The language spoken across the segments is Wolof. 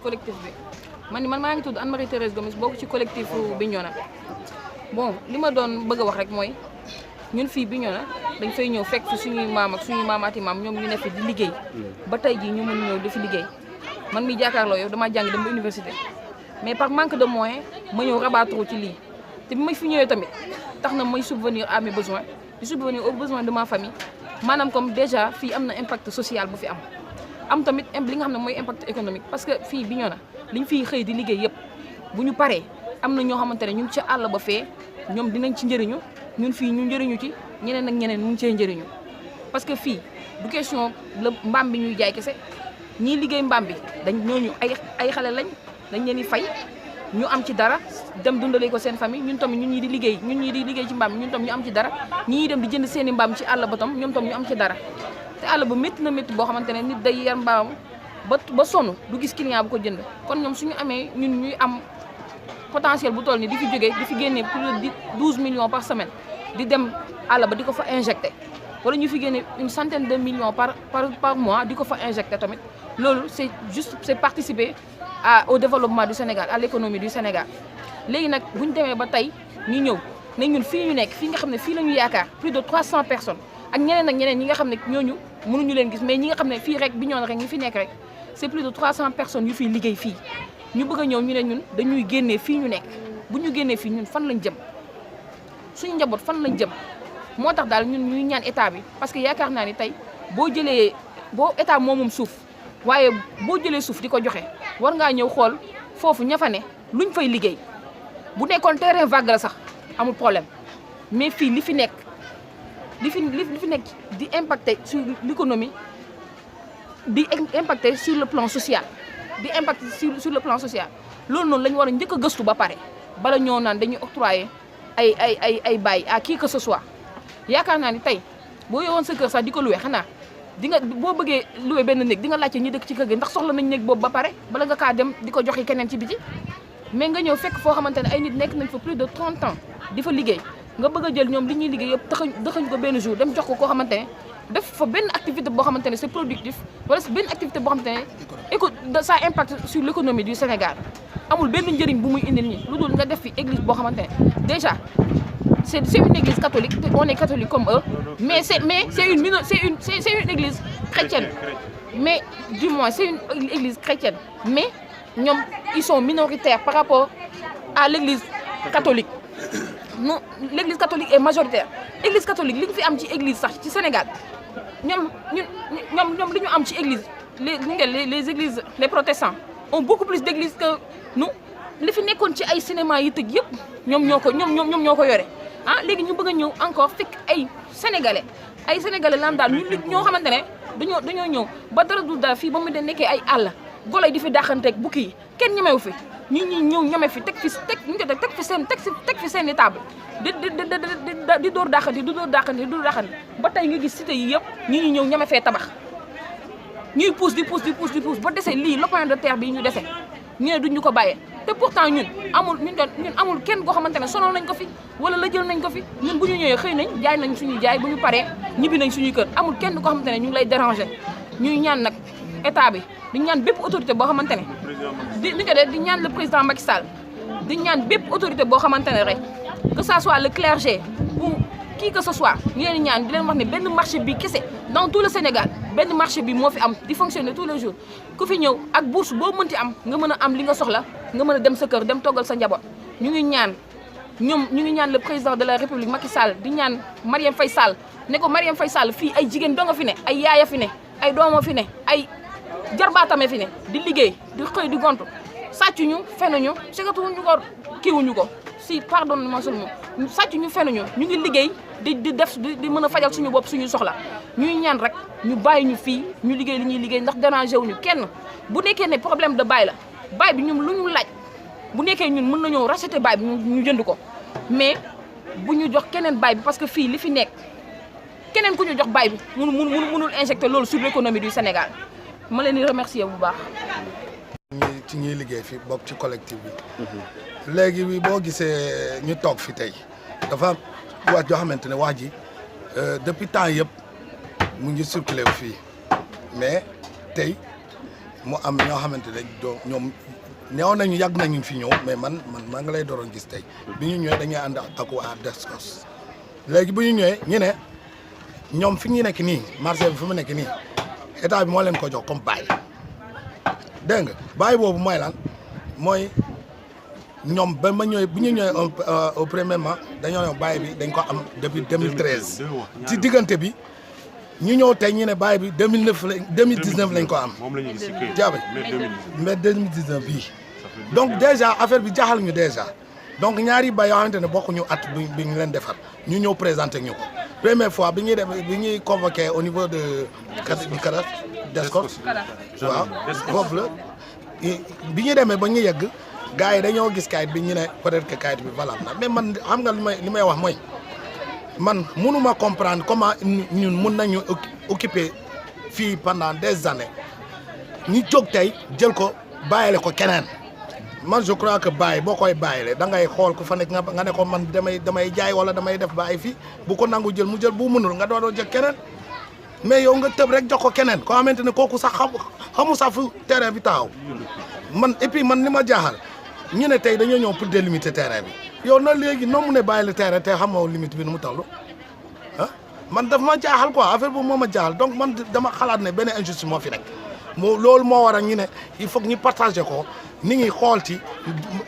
collectif bi man maa ngi tudd Anne Marie Thérèse Gomis bokk ci collectif Bignona bon li ma doon bëgg a wax rek mooy ñun fii Bignona dañ fay ñëw fekk fi suñuy maam ak suñuy maamaati maam ñoom ñu ne fi di liggéey ba tey jii ñu mën ñëw di fi liggéey man mi jàkkaarloo yow damaa jàng dem ba université mais par manque de moyens ma ñëw rabattre ci lii te bi may fi ñëwee tamit tax na may subvenir à mes besoins di subvenir aux besoins de ma famille maanaam comme déjà fii am na impact social bu fi am tamit li nga xam ne mooy impact économique parce que fii Bignona liñ fiy xëy di liggéey yëpp bu ñu paree am na ñoo xamante ne ñu ngi ci àll ba fee ñoom dinañ ci njëriñu ñun fii ñu njëriñu ci ñeneen ak ñeneen ñu ngi cee njëriñu parce que fii du question la mbaam bi ñuy jaay kese ñii liggéey mbaam bi dañ ñooñu ay xale lañ dañ leen di fay ñu am ci dara dem dundalee ko seen famille ñun tamit ñun ñii di liggéey ci mbaam bi ñun tam ñu am ci dara ñii dem di jënd seen i mbaam ci àll ba tam ñoom tam ñu am ci dara te àll ba métti na métti boo xamante ne nit day yar mbaam ba sonn du gis client bu ko jënd kon ñoom suñu amee ñun ñuy am potentiel bu toll ni di fi jógee di fi génnee plus de 12 millions par semaine di dem àll ba di ko fa injecté wala ñu fi génne une centaine de millions par mois di ko fa injecté tamit loolu c'est participer au développement du Sénégal à l'économie du Sénégal léegi nag bu ñu demee ba tey ñu ñëw ne ñun fii ñu nekk fii nga xam ne fii la ñu yaakaar plus de 300 personnes ak ñeneen ñi nga xam ne ñooñu mënuñu leen gis mais ñi nga xam ne fii rek Bignona rek ñi fi nekk rek c'est plus de 300 personnes yu fiy liggéey fii ñu bëgg a ñëw ñu ne ñun dañuy génnee fii ñu nekk bu ñu génnee fii ñun fan lañ jëm suñu njaboot fan lañ jëm moo tax daal ñun ñuy ñaan état bi parce que yaakaar naa ni tey boo état moomum suuf waaye boo jëlee suuf di ko joxe war ngaa ñëw xool foofu ña fa ne luñ fay liggéey bu nekkoon terrain vague la sax amul problème mais fii li fi nekk di impacter sur l'économie di impacter sur le plan social di impacter sur le plan social loolu noonu la ñu war a njëkk a gëstu ba pare bala ñoo naan dañuy octroyer ay bail à qui que ce soit yaakaar naa ni tey boo yowoon sa kër sax di ko loué xanaa di nga boo bëggee loué benn néeg di nga laajte ñi dëkk ci kër gi ndax soxla nañ néeg boobu ba pare bala nga kaa dem di ko joxe keneen ci biti mais nga ñëw fekk foo xamante ne ay nit nekk nañ fa plus de 30 ans di fa liggéey nga bëgg a jël ñoom li ñuy liggéey yëpp dëxañ ko benn jour dem jox ko koo xamante ne def fa benn activité boo xamante ne c'est productif wala benn activité boo xamante ne ça impacte sur l'économie du Sénégal amul benn njëriñ bu muy indil ñi lu dul nga def fi église boo xamante ne déjà c'est une église catholique on est catholique comme eux mais c'est une église chrétienne mais du moins c'est une église chrétienne mais ñoom ils sont minoritaires par rapport à l'église catholique non l'église catholique est majoritaire église catholique li ñu fi am ci église sax ci Sénégal ñoom li ñu am ci église les églises les protestants ont beaucoup plus d'églises que nous li fi nekkoon ci ay cinéma yi tëj yëpp ñoom ñoo ko yore ah léegi ñu bëgg a ñëw encore fekk ay sénégalais lambda ñu nit ñoo xamante ne dañoo ñëw ba dara du dara fii ba mu de nekkee ay àll golo yi di fi dàqanteeg bukki yi kenn ñemewu fi ñi ñëw ñeme fi teg fi seen i table di door dàqante ba tey nga gis cité yi yëpp ñi ñëw ñeme fee tabax ñuy pousse di pousse ba dese lii lopin de terre bi ñu dese ñu ne duñ ñu ko bàyyee te pourtant ñun amul kenn koo xamante ne sonal nañ ko fi wala la jël nañ ko fi ñun bu ñu ñëwee xëy nañ jaay nañ suñuy jaay bu ñu paree ñibbi nañ suñuy kër amul kenn koo xamante ne ñu ngi lay déranger ñuy ñaan nag état bi di ñaan bépp autorité boo xamante ne di ñaan le président Macky Sall di ñaan bépp autorité boo xamante ne rek que ça soit le clergé ou qui que ce soit ñu leen ñaan di leen wax ne benn marché bi kese dans tout le Sénégal benn marché bi moo fi am di fonctionner tous les jours ku fi ñëw ak bourse boo mënti am nga mën a am li nga soxla nga mën a dem sa kër dem toggal sa njaboot ñu ngi ñaan le président de la République Macky Sall di ñaan Marième Faye Sall ne ko Marième Faye Sall fii ay jigéen doo nga fi ne ay yaaya fi ne ay dooma fi ne ay jarbaatame fi ne di liggéey di xëy di gontu sàccuñu fenuñu segatuñu ko kiiwuñu ko si pardonne-moi seulement sàccuñu fenuñu ñu ngi liggéey di mën a fajal suñu bopp suñu soxla ñuy ñaan rek ñu bàyyi ñu fii ñu liggéey li ñuy liggéey ndax déranger wuñu kenn bu nekkee ne problème de bail la bail bi ñun lu ñu laaj bu nekkee ñun mën nañoo racheter bail bi ñu jënd ko mais bu ñu jox keneen bail bi parce que fii li fi nekk keneen ku ñu jox bail bi mënul injecter loolu sur l'économie du Sénégal ma leen di remercier bu baax. ci ñuy liggéey fi bokk ci collectif bi. léegi bi boo gisee ñu toog fi tey dafa am wax joo xamante ne wax ji depuis temps yëpp mu ngi circulé wu fii mais tey mu am ñoo xamante ne ñoom neew nañu yàgg nañu fi ñëw mais man maa ngi lay doon gis tey bi ñu ñëwee dañuy ànd ak waa Descos léegi bu ñu ñëwee ñu ne ñoom fi ñu nekk nii marché bi fi mu nekk nii état bi moo leen ko jox comme bail dégg nga bail boobu mooy lan mooy ñoom ba ma ñëwee bu ñu ñëwee au premièrement dañoo ne bail bi dañ ko am depuis 2013 ci diggante bi ñu ñëw tey ñu ne bail bi 2019 lañ ko am. moom la ñu gis ci kër jaabe mais 2019 bii donc déjà affaire bi jaaxal ñu déjà donc ñaari bail yoo xamante ne bokkuñu at bi ñu leen defar ñu ñëw présenté ñu ko première fois bi ñuy convoqué au niveau du CADAS Descos waaw foofu la bi ñu demee ba ñu yegg gars yi dañoo gis kayit bi ñu ne peut-être que kayit bi valable na mais man xam nga li may wax mooy man mënuma comprendre comment ñun mun nañu occuper fii pendant des années ñu jóg tey jël ko bàyyile ko keneen man je crois que bàyyi boo koy bàyyile da ngay xool ku fa nekk nga ne ko man damay jaay wala damay def bàyyi fii bu ko nangu jël mu jël bu mënul nga doon jël keneen mais yow nga tëb rek jox ko keneen koo xamante ne kooku sax xamu sax fu terrain bi taxaw man et puis man li ma jaaxal ñu ne tey dañoo ñëw pour délimiter terrain bi yow na léegi noo mu ne bàyyi le terrain te xamoo limite bi nu mu toll ah man daf ma jaaxal quoi affaire boobu moo ma jaaxal donc man dama xalaat ne benn injustice moo fi nekk loolu moo war a ñu ne il faut que ñu partager ko nit ñi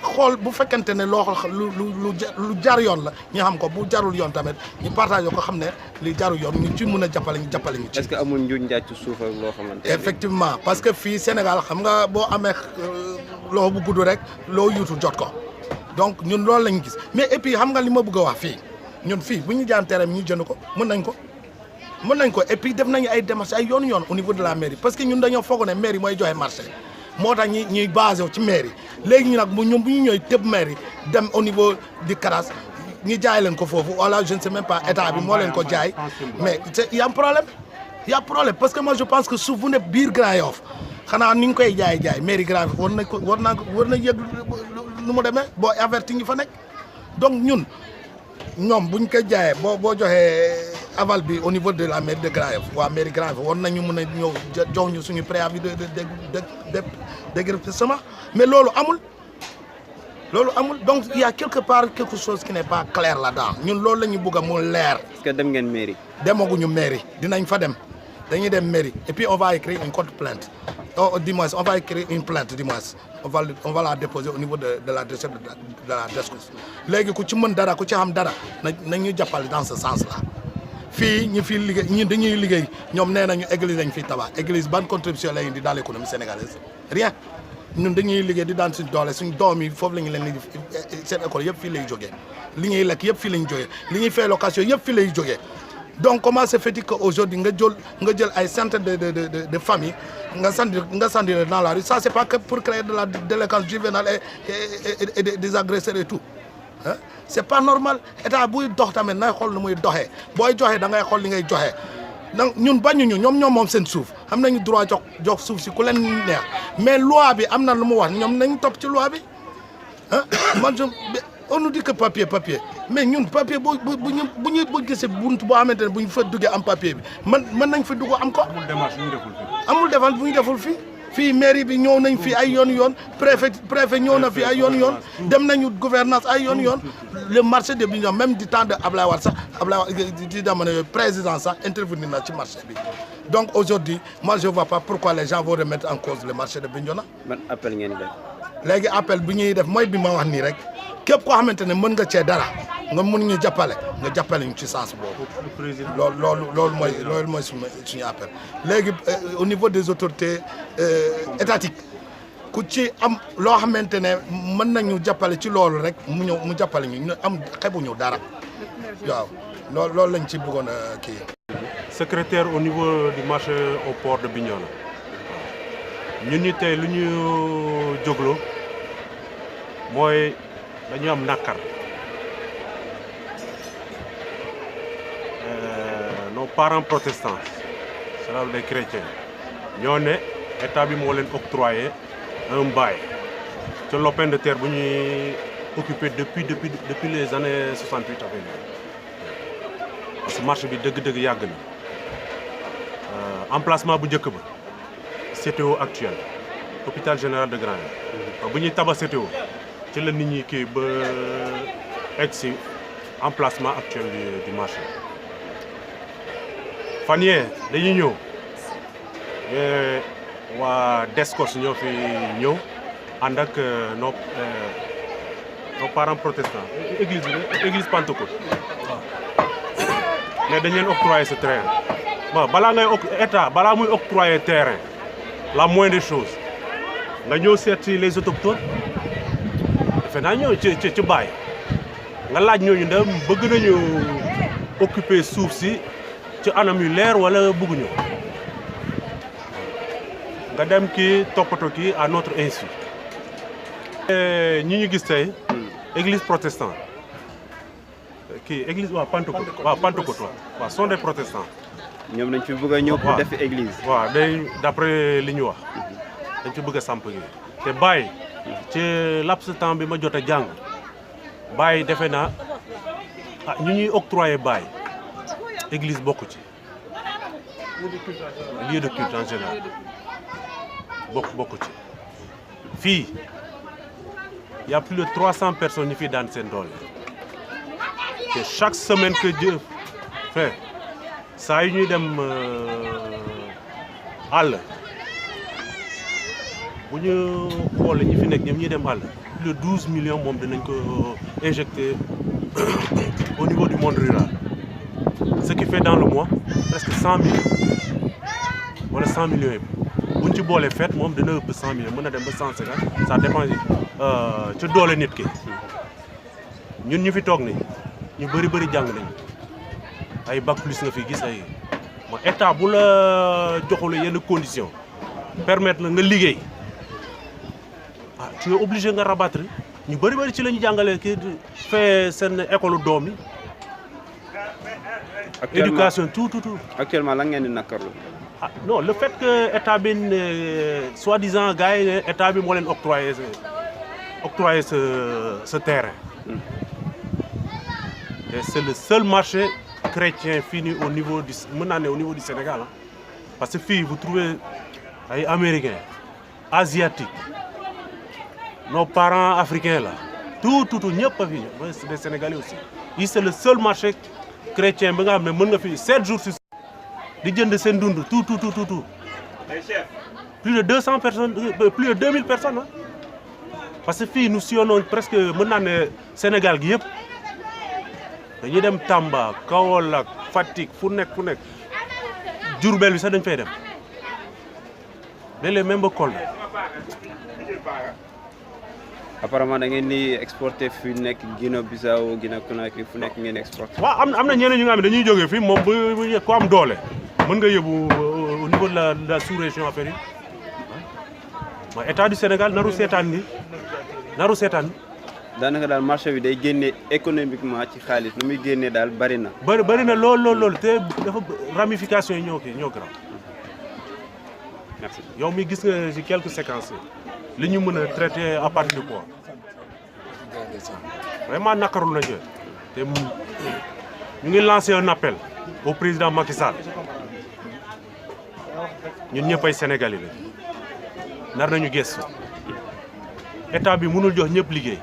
xool bu fekkente ne loo lu jar yoon la ñu xam ko bu jarul yoon tamit ñu partager ko xam ne li jarul yoon ñu ci mën a jàppale ñu ci. est-ce que amul njuñ njaaj ci suuf ak loo xamante ne. effectivement parce que fii Sénégal xam nga boo amee loxo bu gudd rek loo yuutu jot ko donc ñun loolu lañ gis mais et puis xam nga li ma bëgg a wax fii ñun fii bu ñu jaan terrain ñu jënd ko mën nañ ko et puis def nañu ay démarches ay yoon au niveau de la mairie parce que ñun dañoo foog ne mairie mooy joxe marché moo tax ñuy basé ci mairie léegi ñu nag ñoom bu ñu ñëwee tëb mairie dem au niveau du CADAS ñu jaay leen ko foofu wala je ne sais même pas état bi moo leen ko jaay mais y a un problème parce que moi je pense que suuf bu ne biir Grand Yoff xanaa ni ñu koy jaay mairie Grand Yoff war na yëg nu mu demee boo averti ñi fa nekk donc ñoom buñ koy jaayee boo joxee aval bi au niveau de la mairie de Grand Yoff waa mairie Grand Yoff war nañu mën a ñëw jox ñu suñu préavis de déguerpissement mais loolu amul donc il y a quelque chose qui n'est pas clair là-dedans ñun loolu la ñu bëgg a mu leer. est-ce que dem ngeen mairie. demaguñu mairie dinañ fa dem dañuy dem mairie et puis on va écrire une contre-plainte on va écrire une plainte on va la déposer au niveau de la direction de la Descos léegi ku ci mën dara ku ci xam dara nañu jàppale dans ce sens-là fii ñi fi liggéey ñun dañuy liggéey ñoom nee nañu église lañ fiy tabax église ban contribution la indi dans l'économie sénégalaise rien ñun dañuy liggéey di daan suñ doole suñ doom yi foofu la ñu leen di seen école yëpp fii lay jógee li ñuy lekk yëpp fii lañ jógee li ñuy fay location yëpp fii lay jógee donc comment se fait-il que aujourd'hui nga jël ay centaines de familles nga sandi dans la rue ça c'est pas que pour créer de la délinquance juvénile et des agresseurs et tout ah c'est pas normal état buy dox tamit nay xool nu muy doxee booy joxe da ngay xool li ngay joxe donc ñun bañuñu ñoom moom seen suuf am nañu droit jox suuf si ku leen neex mais loi bi am na lu mu wax ñoom nañ topp ci loi bi ah man on nous dit que papier mais ñun papier bu gisee bunt boo xamante ne bu ñu fa duggee am papier bi mën nañ fa dugg am ko. amul démarche bu ñu deful fii. amul defal bu ñu deful fii mairie bi ñëw nañ fi ay yoon préfet ñëw na fi ay yoon dem nañu gouvernance ay yoon le marché de Bignona même du temps de Ablaye Wade sax Ablaye Wade di jamono yooyu président sax intervenir na ci marché bi donc aujourd'hui moi je vois pas pourquoi les gens vont remettre en cause le marché de Bignona. ban appel ngeen def. léegi appel bi ñuy def mooy bi ma wax nii rek képp koo xamante ne mën nga cee dara nga mun ñu jàppale ñu ci sens boobu. loolu mooy suñu appel léegi au niveau des autorités étatiques ku ci am loo xamante ne mën nañu jàppale ci loolu rek mu jàppale ñu am xebuñu dara waaw loolu lañ ci bëggoon a kii. secrétaire au niveau du marché au port de Bignona ñun ñi tey lu ñu jógloo mooy dañu am nàkkar nos parents protestants c'est-à-dire les chrétiens ñoo ne état bi moo leen octroyé un bail ci lopin de terre bu ñuy occupé depuis les années 68 avec nous parce que marché bi dëgg-dëgg yàgg na emplacement bu njëkk ba CTO actuel hôpital général de Grand Yoff bu ñuy tabax CTO ci la nit ñi kii ba egg si emplacement actuel du marché fan yee dañuy ñëw waa Descos ñoo fi ñëw ànd ak nos parents protestants église Pentecôte mais dañ leen octroyer ce terrain bon balaa ngay état balaa muy octroyer terrain la moindre des choses nga ñëw seet si les autochtones defe naa ñëw ci bàyyi nga laaj ñooñu ndax bëgg nañu occuper suuf si ci anam yu leer wala bëgguñu nga dem kii toppatoo kii à notre insu ñi ñu gis tey église protestante kii église waaw Pentecôte waaw sont des protestants. ñoom dañ fi bëgg a ñëw pour def église. waaw day d'après li ñu wax dañ fi bëgg a samp gi te Baye ci laps de temps bi ma jot a jàng Baye defe naa ñu ñuy octroyer Baye église bokku ci lieu de culte en général bokku ci fii y a plus de 300 personnes ñu fi daan seen doole te chaque semaine que Dieu fait saa yu ñuy dem àll bu ñu xoolee ñi fi nekk ñoom ñuy dem àll plus de 12 millions moom dinañ ko injecter au niveau du monde rural ce qui fait dans le mois presque 100 millions wala 100 millions yëpp bu ñu ci boolee fête moom dina ëpp 100 millions mën na dem ba 150 ça dépend ci doole nit ki ñun ñu fi toog ni ñu bëri jàng nañu ay bac plus nga fi gis ay ma état bu la joxul yenn conditions permettre la nga liggéey tu es obligé nga rabattre ñu bëri ci la ñu jàngalee kii fee seen école doom yi. Éducation tout. Actuellement lan ngeen di nakarlu. Non le fait que état bi soi-disant gars yi état bi moo leen octroyer ce terrain. Et c'est le seul marché chrétien fini au niveau du Sénégal parce que fii vous trouvez ay américains asiatiques nos parents africains là tout ñëpp a fi des Sénégalais aussi. Ici c'est le seul marché chrétien bi nga xam ne mën nga fi 7 jours sur di jënd seen dund tout. Plus de 200 personnes plus de 2000 personnes parce que fii nous sillonnons presque mën naa ne Sénégal gi yëpp. dañuy dem Tamba Kaolack Fatick fu nekk Diourbel bi sax dañ fay dem léeg-léeg même ba Kolda. apparemment da ngeen di exporter fi nekk Guinée-Bissau Guinée-Conakry fu nekk ngeen exporter. waaw am na ñeneen ñu nga xam ne dañuy jógee fii moom bu ko am doole mën nga yóbbu au niveau de la sous-région affaire yi mooy état du Sénégal naru seetaan. daanaka daal marché bi day génne économiquement ci xaalis lu muy génne daal bari na. bari na lool te dafa ramification yi ñoo grand. Merci. yow mi gis nga ci quelques séquences li ñu mën a traiter à partir de quoi vraiment nakarul na te ñu ngi lancer un appel au président Macky Sall ñun ñëpp ay Sénégalais la nar nañu gëstu état bi mënul jox ñëpp liggéey.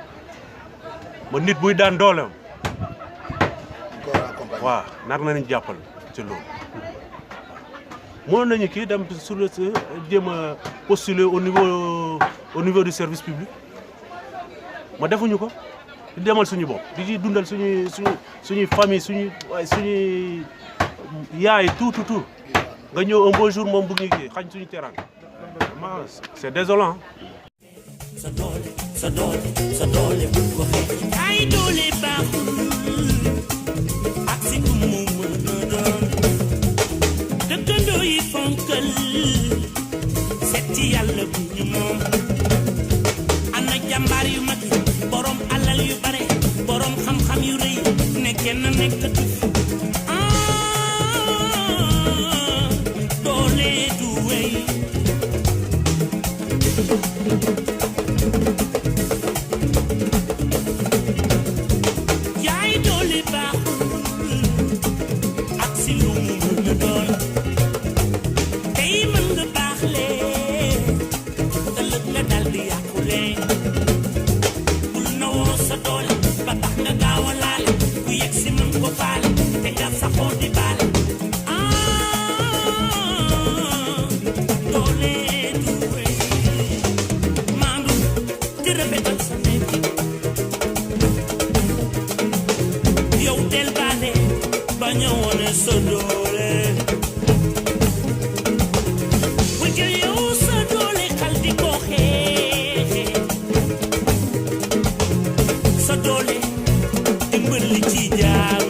ma nit buy daan dooleem waaw nar nañu jàppal ci loolu mënoon nañu kii dem sur le jéem a postuler au niveau du service public ma defuñu ko di demal suñu bopp di ci dundal suñuy famille suñuy yaay tout nga ñëw un beau jour moom bëgg ñu kii xañ suñu teranga vraiment c'est désolant. sa doole bu ko xeex ay doole baaxul ak si ku mu mën a doon dëkkandoo yi fonkal seeti yàlla bu ñu moom ana jàmbaar yu mag borom alal yu bare borom xam-xam yu rëy ne kenn nekkatu doole du wéy ak si lu mu mën a doon tey mën nga baaxle del bale bañ a wone sa doole bu jël yow sa doole xal di ko xeexe sa doole dimbali ci jaam